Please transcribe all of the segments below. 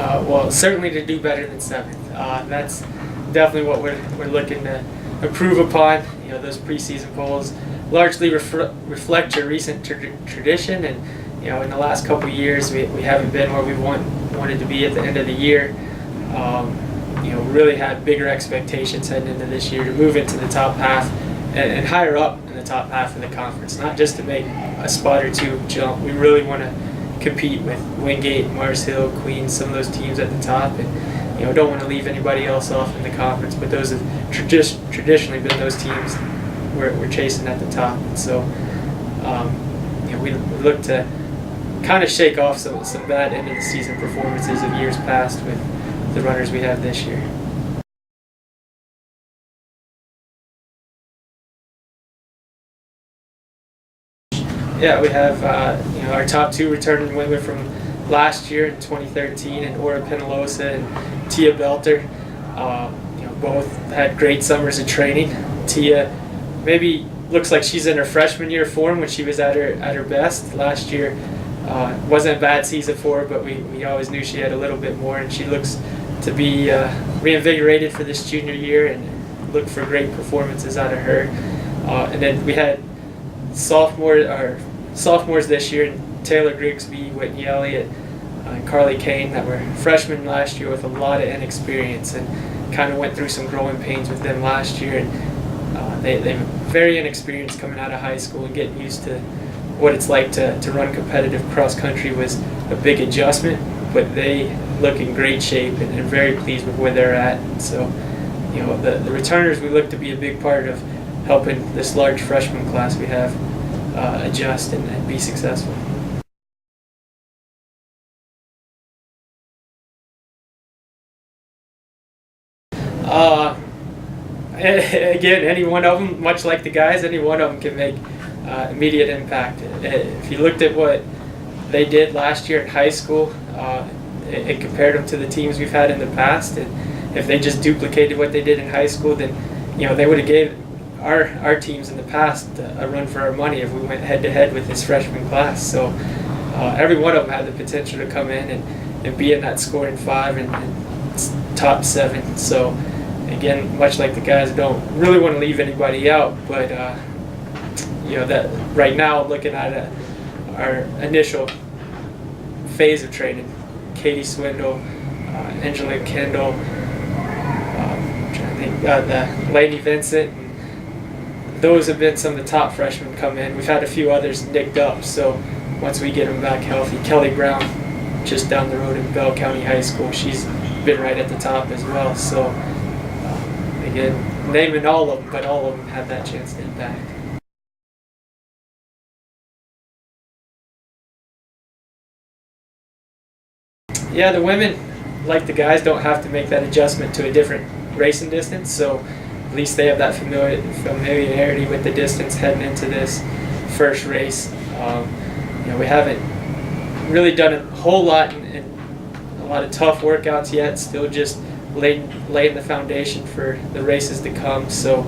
Well, certainly to do better than 7th. That's definitely what we're looking to improve upon. You know, those preseason polls largely reflect your recent tradition, and you know, in the last couple of years, we haven't been where we wanted to be at the end of the year. You know, really had bigger expectations heading into this year to move into the top half and higher up in the top half of the conference, not just to make a spot or two jump. We really want to compete with Wingate, Mars Hill, Queens, some of those teams at the top, and you know, don't want to leave anybody else off in the conference. But those have traditionally been those teams we're chasing at the top. And so, you know, we look to kind of shake off some bad end of the season performances of years past with the runners we have this year. Yeah, we have you know, our top 2 returning women from last year in 2013, and Ora Penalosa and Tia Belter. You know, both had great summers of training. Tia maybe looks like she's in her freshman year form when she was at her best. Last year wasn't a bad season for her, but we always knew she had a little bit more, and she looks to be reinvigorated for this junior year and look for great performances out of her. And then we had sophomores this year, Taylor Grigsby, Whitney Elliott, and Carly Kane, that were freshmen last year with a lot of inexperience, and kind of went through some growing pains with them last year. And they're very inexperienced coming out of high school, and getting used to what it's like to run competitive cross country was a big adjustment, but they look in great shape and very pleased with where they're at. And so, you know, the returners, we look to be a big part of helping this large freshman class we have adjust and be successful. Again, any one of them, much like the guys, any one of them can make immediate impact. If you looked at what they did last year in high school, it compared them to the teams we've had in the past. And if they just duplicated what they did in high school, then you know, they would have gave our teams in the past a run for our money if we went head to head with this freshman class. So every one of them had the potential to come in and be in that scoring 5 and top 7. So again, much like the guys, don't really want to leave anybody out, but you know, that right now, looking at our initial phase of training, Katie Swindle, Angela Kendall, I'm trying to think, the Lainey Vincent. Those have been some of the top freshmen come in. We've had a few others nicked up, so once we get them back healthy, Kelly Brown, just down the road in Bell County High School, she's been right at the top as well. So again, naming all of them, but all of them have that chance to impact. Yeah, the women, like the guys, don't have to make that adjustment to a different racing distance, so at least they have that familiarity with the distance heading into this first race. You know, we haven't really done a whole lot in a lot of tough workouts yet, still just laying the foundation for the races to come. So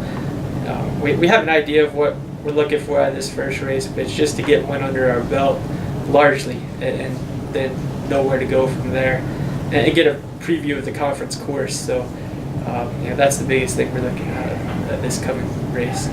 we have an idea of what we're looking for out of this first race, but it's just to get one under our belt largely, and then know where to go from there, and get a preview of the conference course. So you know, that's the biggest thing we're looking at this coming race.